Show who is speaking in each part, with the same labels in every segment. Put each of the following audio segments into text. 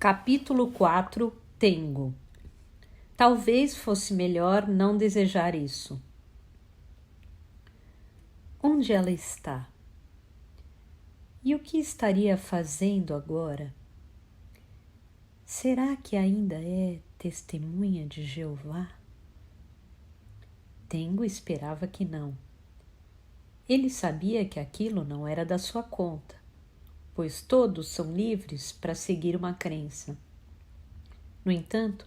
Speaker 1: Capítulo 4 Tengo. Talvez fosse melhor não desejar isso. Onde ela está? E o que estaria fazendo agora? Será que ainda é testemunha de Jeová? Tengo esperava que não. Ele sabia que aquilo não era da sua conta, pois todos são livres para seguir uma crença. No entanto,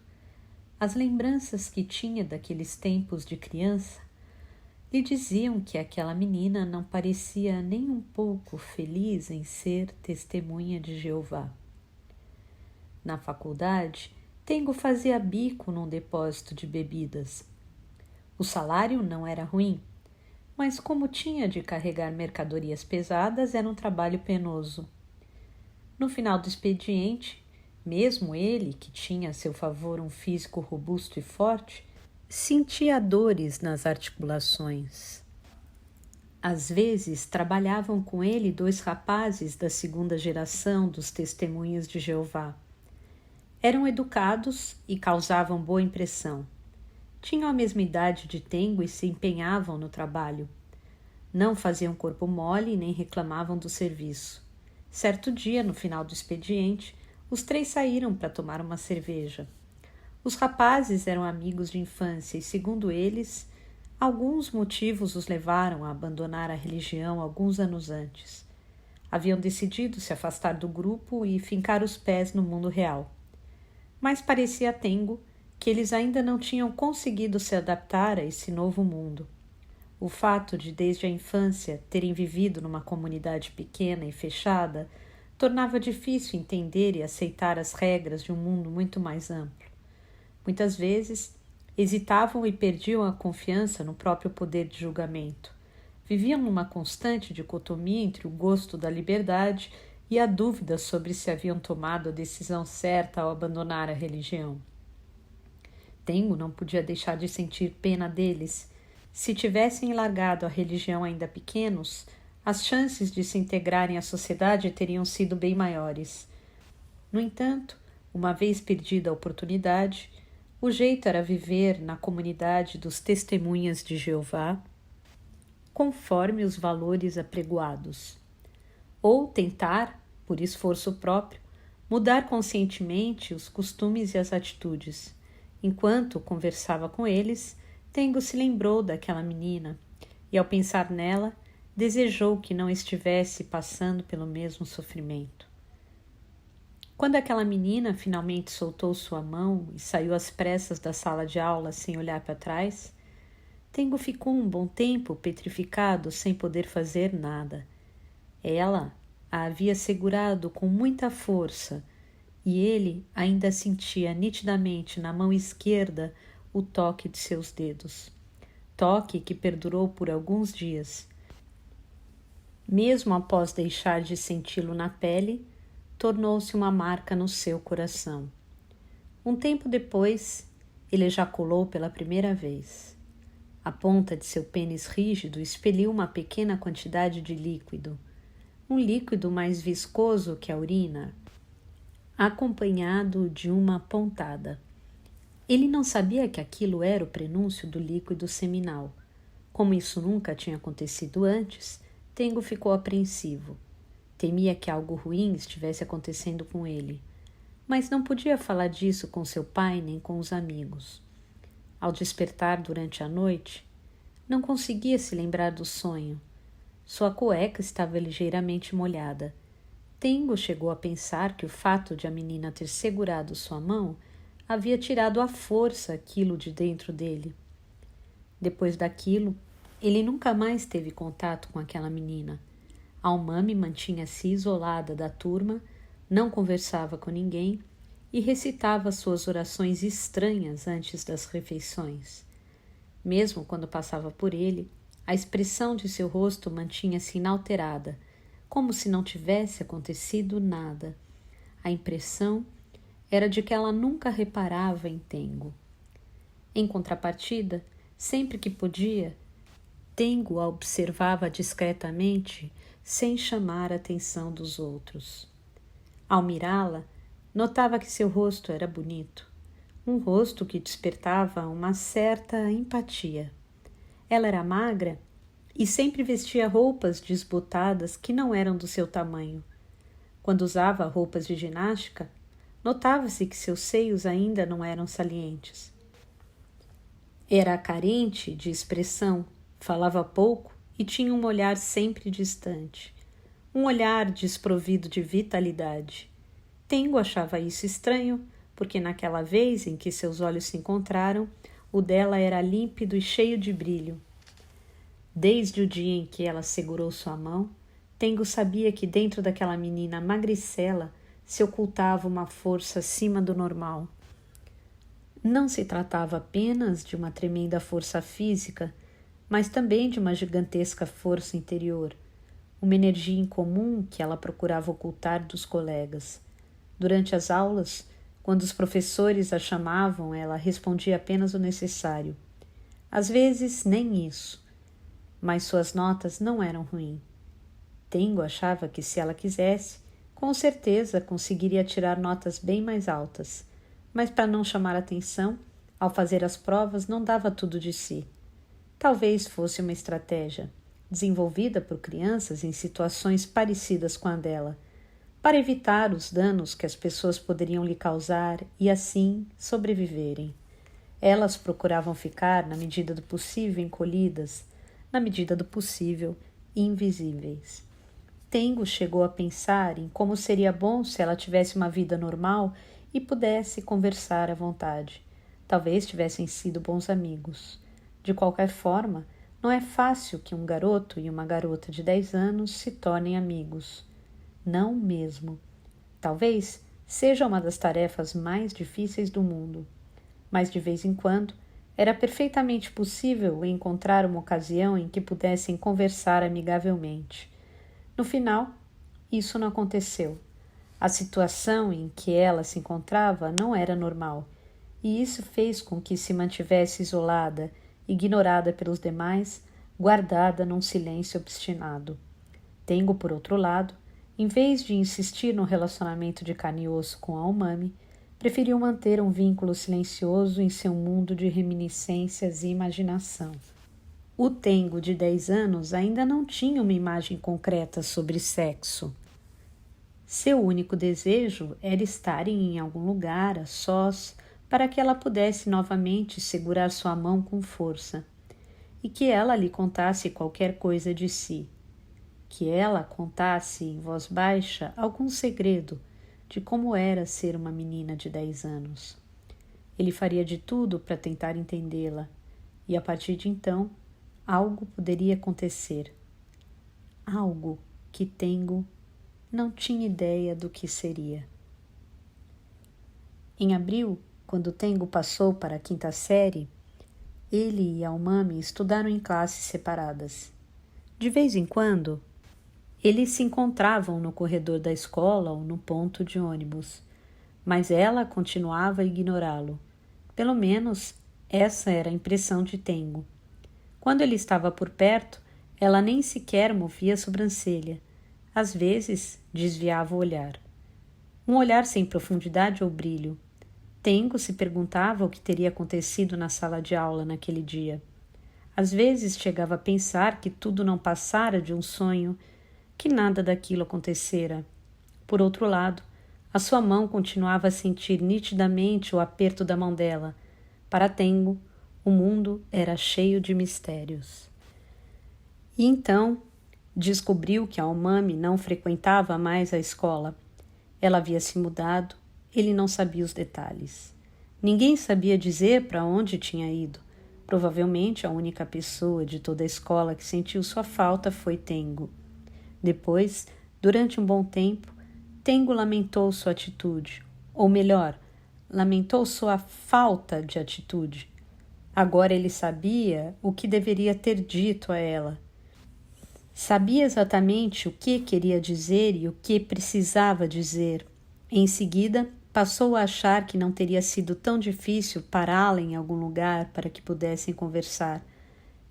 Speaker 1: as lembranças que tinha daqueles tempos de criança lhe diziam que aquela menina não parecia nem um pouco feliz em ser testemunha de Jeová. Na faculdade, Tengo fazia bico num depósito de bebidas. O salário não era ruim, mas como tinha de carregar mercadorias pesadas, era um trabalho penoso. No final do expediente, mesmo ele, que tinha a seu favor um físico robusto e forte, sentia dores nas articulações. Às vezes, trabalhavam com ele 2 rapazes da 2ª geração dos Testemunhas de Jeová. Eram educados e causavam boa impressão. Tinham a mesma idade de Tengo e se empenhavam no trabalho. Não faziam corpo mole nem reclamavam do serviço. Certo dia, no final do expediente, os 3 saíram para tomar uma cerveja. Os rapazes eram amigos de infância e, segundo eles, alguns motivos os levaram a abandonar a religião alguns anos antes. Haviam decidido se afastar do grupo e fincar os pés no mundo real. Mas parecia a Tengo que eles ainda não tinham conseguido se adaptar a esse novo mundo. O fato de, desde a infância, terem vivido numa comunidade pequena e fechada, tornava difícil entender e aceitar as regras de um mundo muito mais amplo. Muitas vezes, hesitavam e perdiam a confiança no próprio poder de julgamento. Viviam numa constante dicotomia entre o gosto da liberdade e a dúvida sobre se haviam tomado a decisão certa ao abandonar a religião. Tengo não podia deixar de sentir pena deles. Se tivessem largado a religião ainda pequenos, as chances de se integrarem à sociedade teriam sido bem maiores. No entanto, uma vez perdida a oportunidade, o jeito era viver na comunidade dos Testemunhas de Jeová, conforme os valores apregoados, ou tentar, por esforço próprio, mudar conscientemente os costumes e as atitudes. Enquanto conversava com eles, Tengo se lembrou daquela menina e, ao pensar nela, desejou que não estivesse passando pelo mesmo sofrimento. Quando aquela menina finalmente soltou sua mão e saiu às pressas da sala de aula sem olhar para trás, Tengo ficou um bom tempo petrificado sem poder fazer nada. Ela a havia segurado com muita força e ele ainda sentia nitidamente na mão esquerda o toque de seus dedos. Toque que perdurou por alguns dias. Mesmo após deixar de senti-lo na pele, tornou-se uma marca no seu coração. Um tempo depois, ele ejaculou pela primeira vez. A ponta de seu pênis rígido expeliu uma pequena quantidade de líquido, um líquido mais viscoso que a urina, acompanhado de uma pontada. Ele não sabia que aquilo era o prenúncio do líquido seminal. Como isso nunca tinha acontecido antes, Tengo ficou apreensivo. Temia que algo ruim estivesse acontecendo com ele, mas não podia falar disso com seu pai nem com os amigos. Ao despertar durante a noite, não conseguia se lembrar do sonho. Sua cueca estava ligeiramente molhada. Tengo chegou a pensar que o fato de a menina ter segurado sua mão havia tirado à força aquilo de dentro dele. Depois daquilo, ele nunca mais teve contato com aquela menina. Almami mantinha-se isolada da turma, não conversava com ninguém e recitava suas orações estranhas antes das refeições. Mesmo quando passava por ele, a expressão de seu rosto mantinha-se inalterada, como se não tivesse acontecido nada. A impressão era de que ela nunca reparava em Tengo. Em contrapartida, sempre que podia, Tengo a observava discretamente, sem chamar a atenção dos outros. Ao mirá-la, Notava que seu rosto era bonito, um rosto que despertava uma certa empatia. Ela era magra e sempre vestia roupas desbotadas que não eram do seu tamanho. Quando usava roupas de ginástica, notava-se que seus seios ainda não eram salientes. Era carente de expressão, falava pouco e tinha um olhar sempre distante. Um olhar desprovido de vitalidade. Tengo achava isso estranho, porque naquela vez em que seus olhos se encontraram, o dela era límpido e cheio de brilho. Desde o dia em que ela segurou sua mão, Tengo sabia que dentro daquela menina magricela se ocultava uma força acima do normal. Não se tratava apenas de uma tremenda força física, mas também de uma gigantesca força interior, uma energia incomum que ela procurava ocultar dos colegas. Durante as aulas, quando os professores a chamavam, ela respondia apenas o necessário. Às vezes, nem isso. Mas suas notas não eram ruins. Tengo achava que, se ela quisesse, com certeza conseguiria tirar notas bem mais altas, mas para não chamar atenção, ao fazer as provas não dava tudo de si. Talvez fosse uma estratégia, desenvolvida por crianças em situações parecidas com a dela, para evitar os danos que as pessoas poderiam lhe causar e, assim, sobreviverem. Elas procuravam ficar, na medida do possível, encolhidas, na medida do possível, invisíveis. Tengo chegou a pensar em como seria bom se ela tivesse uma vida normal e pudesse conversar à vontade. Talvez tivessem sido bons amigos. De qualquer forma, não é fácil que um garoto e uma garota de 10 anos se tornem amigos. Não mesmo. Talvez seja uma das tarefas mais difíceis do mundo. Mas de vez em quando era perfeitamente possível encontrar uma ocasião em que pudessem conversar amigavelmente. No final, isso não aconteceu. A situação em que ela se encontrava não era normal, e isso fez com que se mantivesse isolada, ignorada pelos demais, guardada num silêncio obstinado. Tengo, por outro lado, em vez de insistir no relacionamento de carne e osso com a Umami, preferiu manter um vínculo silencioso em seu mundo de reminiscências e imaginação. O Tengo de 10 anos ainda não tinha uma imagem concreta sobre sexo. Seu único desejo era estarem em algum lugar, a sós, para que ela pudesse novamente segurar sua mão com força, e que ela lhe contasse qualquer coisa de si. Que ela contasse em voz baixa algum segredo de como era ser uma menina de 10 anos. Ele faria de tudo para tentar entendê-la, e a partir de então, algo poderia acontecer. Algo que Tengo não tinha ideia do que seria. Em abril, quando Tengo passou para a 5ª série, ele e a Umami estudaram em classes separadas. De vez em quando, eles se encontravam no corredor da escola ou no ponto de ônibus, mas ela continuava a ignorá-lo. Pelo menos, essa era a impressão de Tengo. Quando ele estava por perto, ela nem sequer movia a sobrancelha. Às vezes, desviava o olhar. Um olhar sem profundidade ou brilho. Tengo se perguntava o que teria acontecido na sala de aula naquele dia. Às vezes chegava a pensar que tudo não passara de um sonho, que nada daquilo acontecera. Por outro lado, a sua mão continuava a sentir nitidamente o aperto da mão dela. Para Tengo, o mundo era cheio de mistérios. E então, descobriu que a Umami não frequentava mais a escola. Ela havia se mudado, ele não sabia os detalhes. Ninguém sabia dizer para onde tinha ido. Provavelmente a única pessoa de toda a escola que sentiu sua falta foi Tengo. Depois, durante um bom tempo, Tengo lamentou sua atitude, ou melhor, lamentou sua falta de atitude. Agora ele sabia o que deveria ter dito a ela. Sabia exatamente o que queria dizer e o que precisava dizer. Em seguida, passou a achar que não teria sido tão difícil pará-la em algum lugar para que pudessem conversar.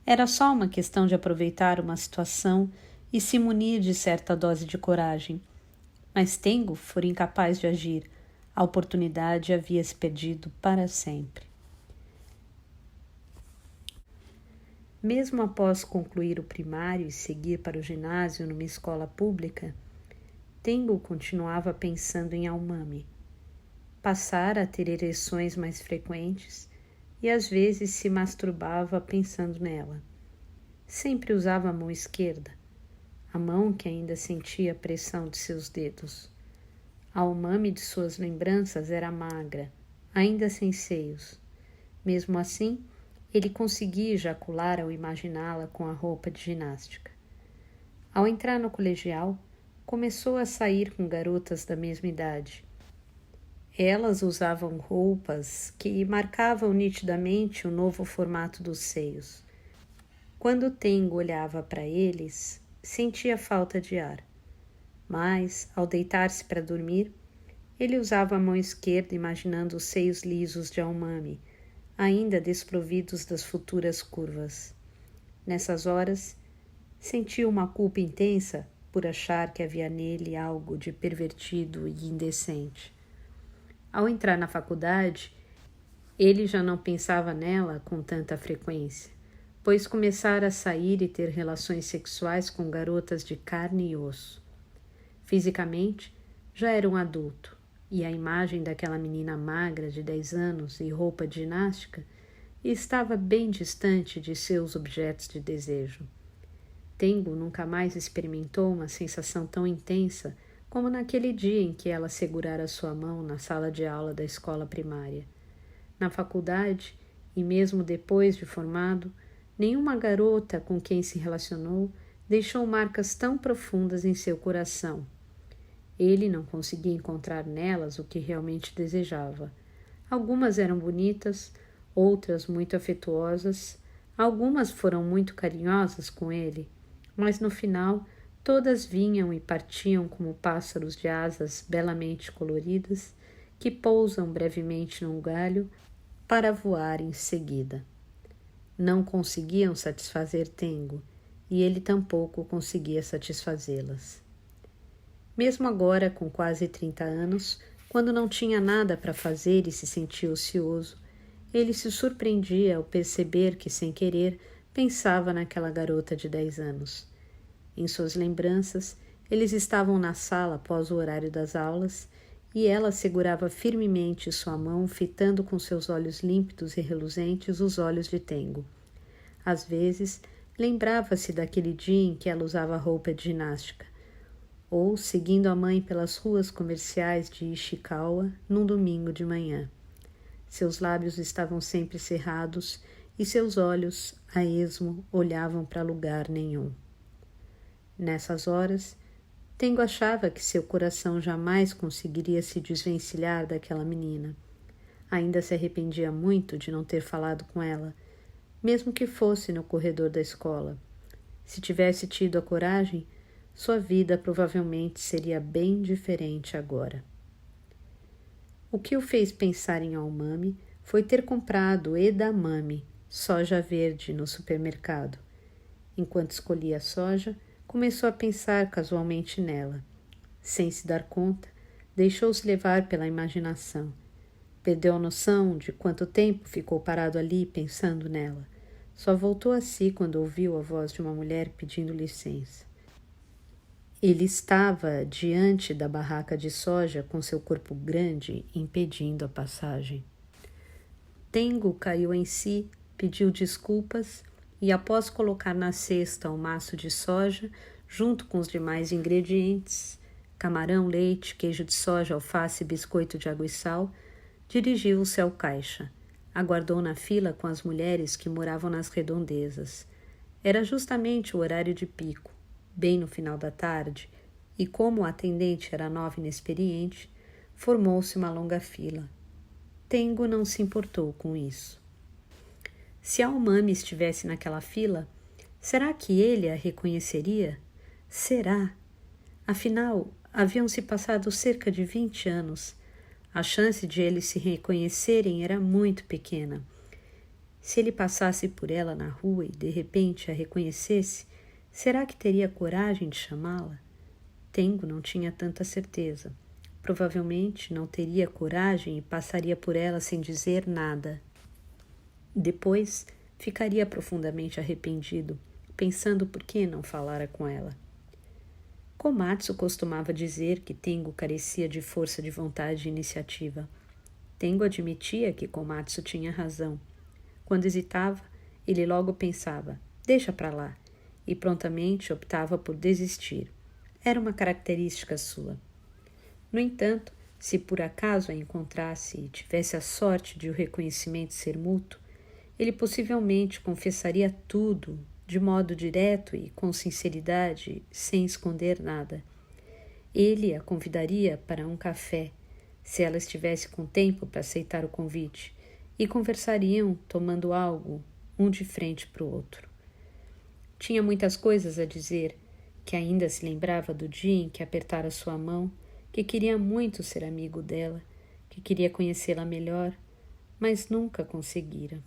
Speaker 1: Era só uma questão de aproveitar uma situação e se munir de certa dose de coragem. Mas Tengo fora incapaz de agir. A oportunidade havia se perdido para sempre. Mesmo após concluir o primário e seguir para o ginásio numa escola pública, Tengo continuava pensando em Almami. Passara a ter ereções mais frequentes e às vezes se masturbava pensando nela. Sempre usava a mão esquerda, a mão que ainda sentia a pressão de seus dedos. A Almami de suas lembranças era magra, ainda sem seios. Mesmo assim, ele conseguia ejacular ao imaginá-la com a roupa de ginástica. Ao entrar no colegial, começou a sair com garotas da mesma idade. Elas usavam roupas que marcavam nitidamente o novo formato dos seios. Quando Tengo olhava para eles, sentia falta de ar. Mas, ao deitar-se para dormir, ele usava a mão esquerda imaginando os seios lisos de Almami, ainda desprovidos das futuras curvas. Nessas horas, sentia uma culpa intensa por achar que havia nele algo de pervertido e indecente. Ao entrar na faculdade, ele já não pensava nela com tanta frequência, pois começara a sair e ter relações sexuais com garotas de carne e osso. Fisicamente, já era um adulto, e a imagem daquela menina magra de 10 anos e roupa de ginástica estava bem distante de seus objetos de desejo. Tengo nunca mais experimentou uma sensação tão intensa como naquele dia em que ela segurara sua mão na sala de aula da escola primária. Na faculdade, e mesmo depois de formado, nenhuma garota com quem se relacionou deixou marcas tão profundas em seu coração. Ele não conseguia encontrar nelas o que realmente desejava. Algumas eram bonitas, outras muito afetuosas, algumas foram muito carinhosas com ele, mas no final todas vinham e partiam como pássaros de asas belamente coloridas que pousam brevemente num galho para voar em seguida. Não conseguiam satisfazer Tengo e ele tampouco conseguia satisfazê-las. Mesmo agora, com quase 30 anos, quando não tinha nada para fazer e se sentia ocioso, ele se surpreendia ao perceber que, sem querer, pensava naquela garota de 10 anos. Em suas lembranças, eles estavam na sala após o horário das aulas e ela segurava firmemente sua mão, fitando com seus olhos límpidos e reluzentes os olhos de Tengo. Às vezes, lembrava-se daquele dia em que ela usava roupa de ginástica, ou seguindo a mãe pelas ruas comerciais de Ishikawa num domingo de manhã. Seus lábios estavam sempre cerrados e seus olhos, a esmo, olhavam para lugar nenhum. Nessas horas, Tengo achava que seu coração jamais conseguiria se desvencilhar daquela menina. Ainda se arrependia muito de não ter falado com ela, mesmo que fosse no corredor da escola. Se tivesse tido a coragem, sua vida provavelmente seria bem diferente agora. O que o fez pensar em Almami foi ter comprado edamame, soja verde, no supermercado. Enquanto escolhia a soja, começou a pensar casualmente nela. Sem se dar conta, deixou-se levar pela imaginação. Perdeu a noção de quanto tempo ficou parado ali pensando nela. Só voltou a si quando ouviu a voz de uma mulher pedindo licença. Ele estava diante da barraca de soja com seu corpo grande impedindo a passagem. Tengo caiu em si, pediu desculpas e, após colocar na cesta o maço de soja, junto com os demais ingredientes, camarão, leite, queijo de soja, alface e biscoito de água e sal, dirigiu-se ao caixa. Aguardou na fila com as mulheres que moravam nas redondezas. Era justamente o horário de pico, bem no final da tarde, e como o atendente era nova e inexperiente, formou-se uma longa fila. Tengo não se importou com isso. Se a Almami estivesse naquela fila, será que ele a reconheceria? Será? Afinal, haviam-se passado cerca de 20 anos. A chance de eles se reconhecerem era muito pequena. Se ele passasse por ela na rua e de repente a reconhecesse, será que teria coragem de chamá-la? Tengo não tinha tanta certeza. Provavelmente não teria coragem e passaria por ela sem dizer nada. Depois, ficaria profundamente arrependido, pensando por que não falara com ela. Komatsu costumava dizer que Tengo carecia de força de vontade e iniciativa. Tengo admitia que Komatsu tinha razão. Quando hesitava, ele logo pensava, deixa para lá, e prontamente optava por desistir. Era uma característica sua. No entanto, se por acaso a encontrasse e tivesse a sorte de o reconhecimento ser mútuo, ele possivelmente confessaria tudo de modo direto e com sinceridade, sem esconder nada. Ele a convidaria para um café, se ela estivesse com tempo para aceitar o convite, e conversariam tomando algo, um de frente para o outro. Tinha muitas coisas a dizer, que ainda se lembrava do dia em que apertara sua mão, que queria muito ser amigo dela, que queria conhecê-la melhor, mas nunca conseguira.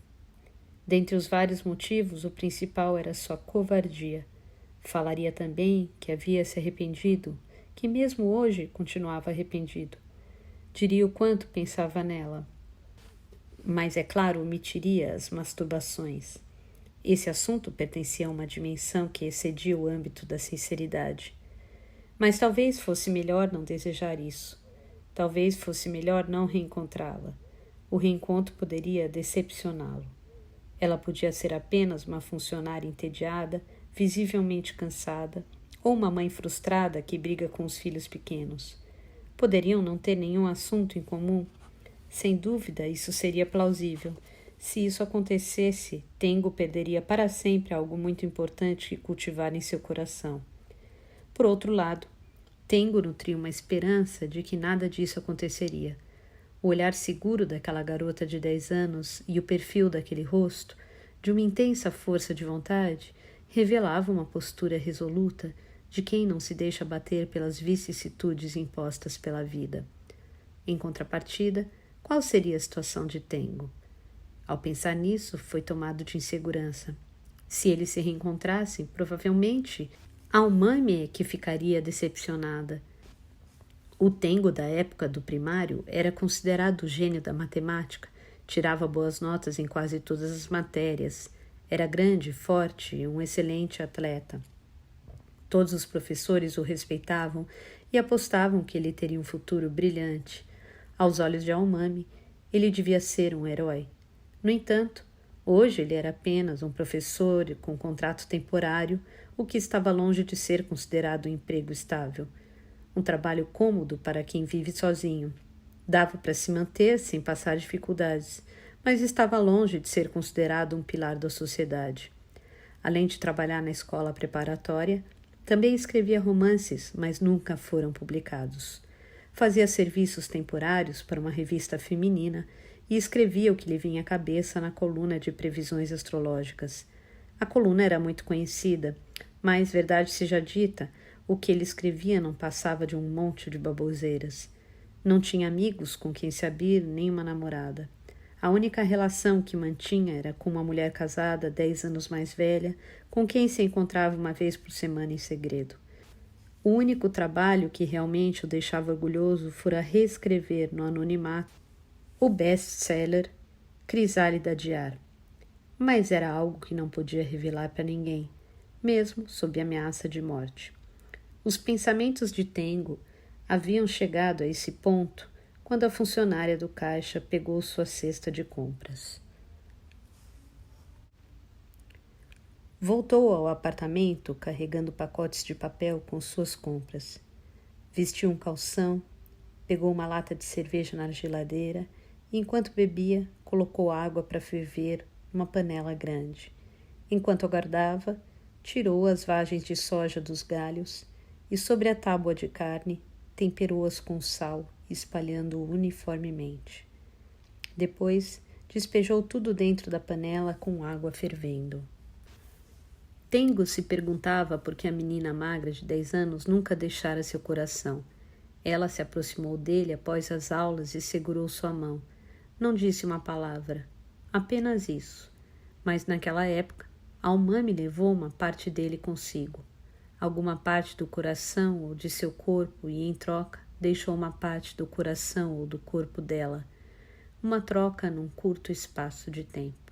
Speaker 1: Dentre os vários motivos, o principal era sua covardia. Falaria também que havia se arrependido, que mesmo hoje continuava arrependido. Diria o quanto pensava nela. Mas, é claro, omitiria as masturbações. Esse assunto pertencia a uma dimensão que excedia o âmbito da sinceridade. Mas talvez fosse melhor não desejar isso. Talvez fosse melhor não reencontrá-la. O reencontro poderia decepcioná-lo. Ela podia ser apenas uma funcionária entediada, visivelmente cansada, ou uma mãe frustrada que briga com os filhos pequenos. Poderiam não ter nenhum assunto em comum. Sem dúvida, isso seria plausível. Se isso acontecesse, Tengo perderia para sempre algo muito importante que cultivara em seu coração. Por outro lado, Tengo nutria uma esperança de que nada disso aconteceria. O olhar seguro daquela garota de 10 anos e o perfil daquele rosto, de uma intensa força de vontade, revelava uma postura resoluta de quem não se deixa abater pelas vicissitudes impostas pela vida. Em contrapartida, qual seria a situação de Tengo? Ao pensar nisso, foi tomado de insegurança. Se eles se reencontrassem, provavelmente a Umami é que ficaria decepcionada. O Tengo da época do primário era considerado o gênio da matemática, tirava boas notas em quase todas as matérias, era grande, forte e um excelente atleta. Todos os professores o respeitavam e apostavam que ele teria um futuro brilhante. Aos olhos de Umami, ele devia ser um herói. No entanto, hoje ele era apenas um professor com contrato temporário, o que estava longe de ser considerado um emprego estável. Um trabalho cômodo para quem vive sozinho. Dava para se manter sem passar dificuldades, mas estava longe de ser considerado um pilar da sociedade. Além de trabalhar na escola preparatória, também escrevia romances, mas nunca foram publicados. Fazia serviços temporários para uma revista feminina e escrevia o que lhe vinha à cabeça na coluna de previsões astrológicas. A coluna era muito conhecida, mas, verdade seja dita, o que ele escrevia não passava de um monte de baboseiras. Não tinha amigos com quem se abrir, nem uma namorada. A única relação que mantinha era com uma mulher casada 10 anos mais velha, com quem se encontrava uma vez por semana em segredo. O único trabalho que realmente o deixava orgulhoso fora reescrever no anonimato o best-seller Crisálida de Ar. Mas era algo que não podia revelar para ninguém, mesmo sob ameaça de morte. Os pensamentos de Tengo haviam chegado a esse ponto quando a funcionária do caixa pegou sua cesta de compras. Voltou ao apartamento carregando pacotes de papel com suas compras. Vestiu um calção, pegou uma lata de cerveja na geladeira e, enquanto bebia, colocou água para ferver numa panela grande. Enquanto aguardava, tirou as vagens de soja dos galhos e, sobre a tábua de carne, temperou-as com sal, espalhando uniformemente. Depois, despejou tudo dentro da panela com água fervendo. Tengo se perguntava por que a menina magra de 10 anos nunca deixara seu coração. Ela se aproximou dele após as aulas e segurou sua mão. Não disse uma palavra, apenas isso. Mas naquela época, a Umami levou uma parte dele consigo. Alguma parte do coração ou de seu corpo e, em troca, deixou uma parte do coração ou do corpo dela, uma troca num curto espaço de tempo.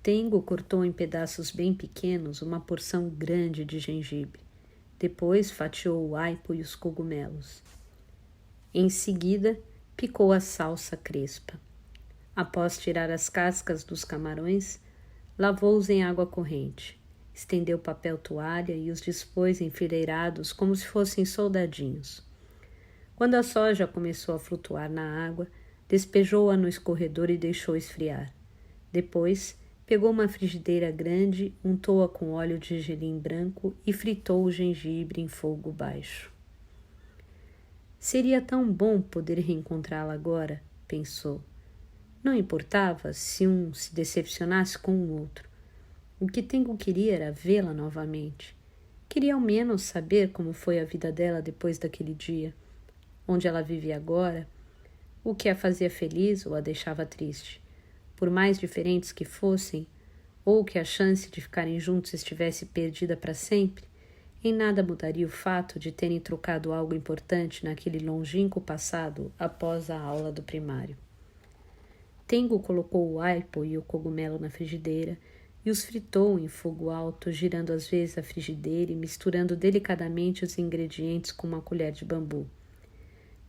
Speaker 1: Tengo cortou em pedaços bem pequenos uma porção grande de gengibre. Depois fatiou o aipo e os cogumelos. Em seguida, picou a salsa crespa. Após tirar as cascas dos camarões, lavou-os em água corrente. Estendeu papel toalha e os dispôs enfileirados como se fossem soldadinhos. Quando a soja começou a flutuar na água, despejou-a no escorredor e deixou esfriar. Depois, pegou uma frigideira grande, untou-a com óleo de gergelim branco e fritou o gengibre em fogo baixo. Seria tão bom poder reencontrá-la agora, pensou. Não importava se um se decepcionasse com o outro. O que Tengo queria era vê-la novamente. Queria ao menos saber como foi a vida dela depois daquele dia, onde ela vivia agora, o que a fazia feliz ou a deixava triste. Por mais diferentes que fossem, ou que a chance de ficarem juntos estivesse perdida para sempre, em nada mudaria o fato de terem trocado algo importante naquele longínquo passado após a aula do primário. Tengo colocou o aipo e o cogumelo na frigideira e os fritou em fogo alto, girando às vezes a frigideira e misturando delicadamente os ingredientes com uma colher de bambu.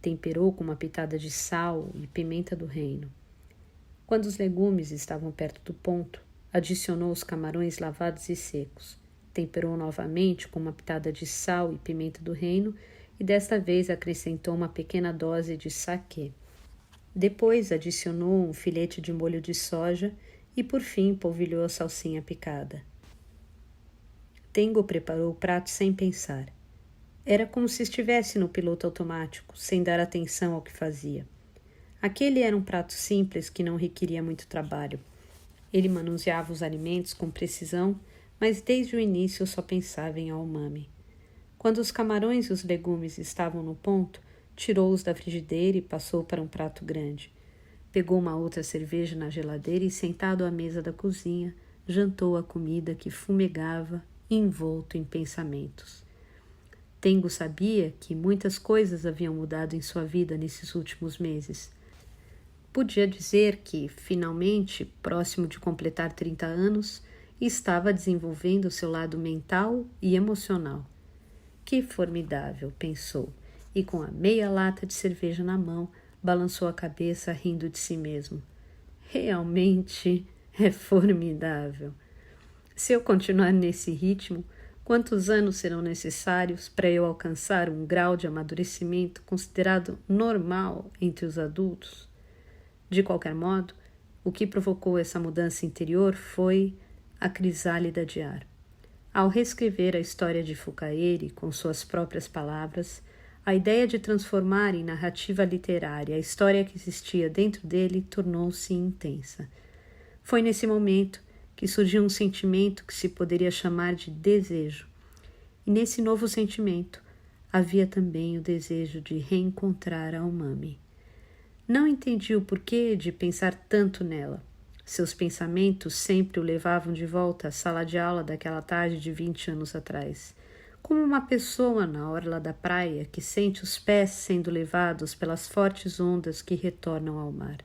Speaker 1: Temperou com uma pitada de sal e pimenta do reino. Quando os legumes estavam perto do ponto, adicionou os camarões lavados e secos. Temperou novamente com uma pitada de sal e pimenta do reino e desta vez acrescentou uma pequena dose de saquê. Depois adicionou um filete de molho de soja e por fim polvilhou a salsinha picada. Tengo preparou o prato sem pensar. Era como se estivesse no piloto automático, sem dar atenção ao que fazia. Aquele era um prato simples que não requeria muito trabalho. Ele manuseava os alimentos com precisão, mas desde o início só pensava em umami. Quando os camarões e os legumes estavam no ponto, tirou-os da frigideira e passou para um prato grande. Pegou uma outra cerveja na geladeira e, sentado à mesa da cozinha, jantou a comida que fumegava, envolto em pensamentos. Tengo sabia que muitas coisas haviam mudado em sua vida nesses últimos meses. Podia dizer que, finalmente, próximo de completar 30 anos, estava desenvolvendo seu lado mental e emocional. Que formidável, pensou, e com a meia lata de cerveja na mão, balançou a cabeça rindo de si mesmo. Realmente é formidável. Se eu continuar nesse ritmo, quantos anos serão necessários para eu alcançar um grau de amadurecimento considerado normal entre os adultos? De qualquer modo, o que provocou essa mudança interior foi a crisálida de ar. Ao reescrever a história de Fukaeri com suas próprias palavras, a ideia de transformar em narrativa literária a história que existia dentro dele tornou-se intensa. Foi nesse momento que surgiu um sentimento que se poderia chamar de desejo. E nesse novo sentimento havia também o desejo de reencontrar a umami. Não entendi o porquê de pensar tanto nela. Seus pensamentos sempre o levavam de volta à sala de aula daquela tarde de 20 anos atrás, como uma pessoa na orla da praia que sente os pés sendo levados pelas fortes ondas que retornam ao mar.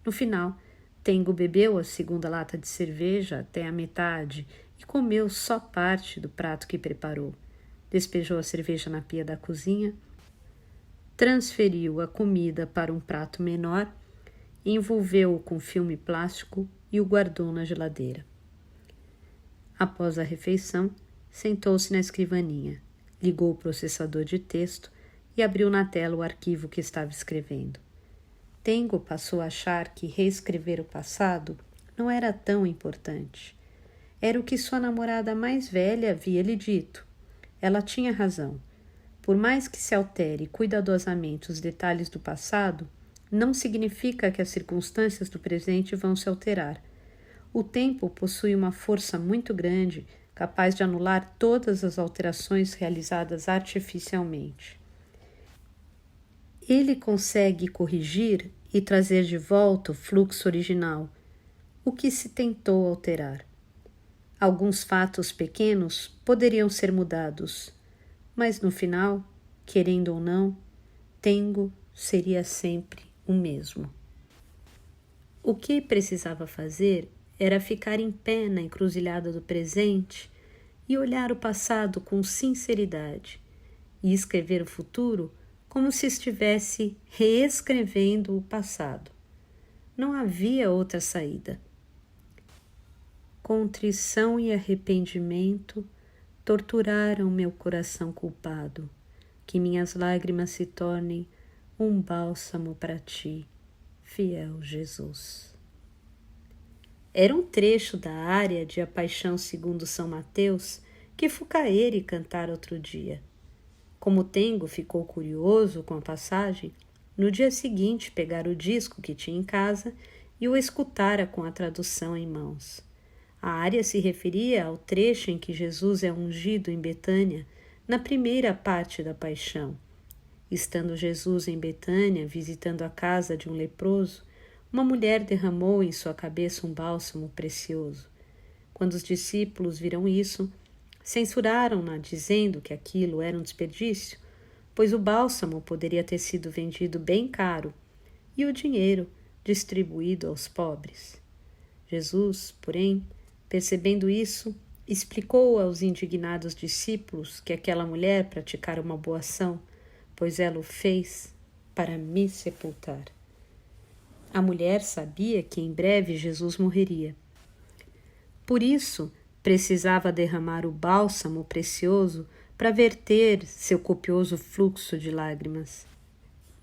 Speaker 1: No final, Tengo bebeu a segunda lata de cerveja até a metade e comeu só parte do prato que preparou. Despejou a cerveja na pia da cozinha, transferiu a comida para um prato menor, envolveu-o com filme plástico e o guardou na geladeira. Após a refeição, sentou-se na escrivaninha, ligou o processador de texto e abriu na tela o arquivo que estava escrevendo. Tengo passou a achar que reescrever o passado não era tão importante. Era o que sua namorada mais velha havia lhe dito. Ela tinha razão. Por mais que se altere cuidadosamente os detalhes do passado, não significa que as circunstâncias do presente vão se alterar. O tempo possui uma força muito grande, capaz de anular todas as alterações realizadas artificialmente. Ele consegue corrigir e trazer de volta o fluxo original, o que se tentou alterar. Alguns fatos pequenos poderiam ser mudados, mas no final querendo ou não, Tengo seria sempre o mesmo. O que precisava fazer era ficar em pé na encruzilhada do presente e olhar o passado com sinceridade e escrever o futuro como se estivesse reescrevendo o passado. Não havia outra saída. Contrição e arrependimento torturaram meu coração culpado, que minhas lágrimas se tornem um bálsamo para ti, fiel Jesus. Era um trecho da área de A Paixão segundo São Mateus que Fucaeri cantara outro dia. Como Tengo ficou curioso com a passagem, no dia seguinte pegara o disco que tinha em casa e o escutara com a tradução em mãos. A área se referia ao trecho em que Jesus é ungido em Betânia, na primeira parte da paixão. Estando Jesus em Betânia, visitando a casa de um leproso, uma mulher derramou em sua cabeça um bálsamo precioso. Quando os discípulos viram isso, censuraram-na, dizendo que aquilo era um desperdício, pois o bálsamo poderia ter sido vendido bem caro e o dinheiro distribuído aos pobres. Jesus, porém, percebendo isso, explicou aos indignados discípulos que aquela mulher praticara uma boa ação, pois ela o fez para me sepultar. A mulher sabia que em breve Jesus morreria. Por isso, precisava derramar o bálsamo precioso para verter seu copioso fluxo de lágrimas.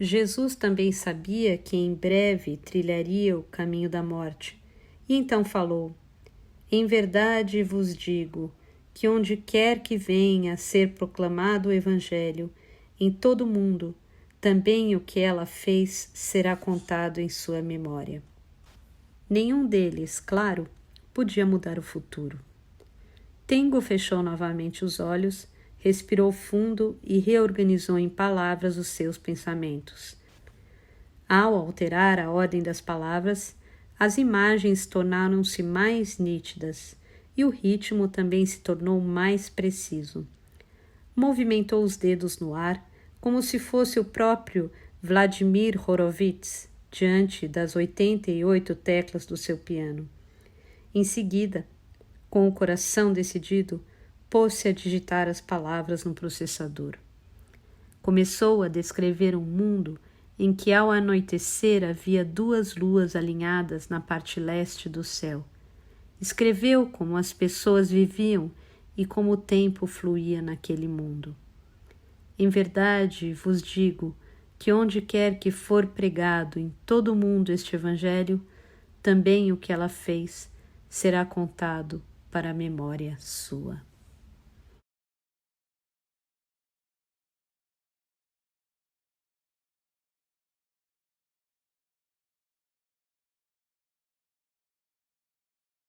Speaker 1: Jesus também sabia que em breve trilharia o caminho da morte, e então falou: Em verdade vos digo que onde quer que venha a ser proclamado o Evangelho, em todo o mundo, também o que ela fez será contado em sua memória. Nenhum deles, claro, podia mudar o futuro. Tengo fechou novamente os olhos, respirou fundo e reorganizou em palavras os seus pensamentos. Ao alterar a ordem das palavras, as imagens tornaram-se mais nítidas e o ritmo também se tornou mais preciso. Movimentou os dedos no ar, como se fosse o próprio Vladimir Horowitz, diante das 88 teclas do seu piano. Em seguida, com o coração decidido, pôs-se a digitar as palavras no processador. Começou a descrever um mundo em que ao anoitecer havia 2 luas alinhadas na parte leste do céu. Escreveu como as pessoas viviam e como o tempo fluía naquele mundo. Em verdade vos digo que onde quer que for pregado em todo o mundo este Evangelho, também o que ela fez será contado para a memória sua.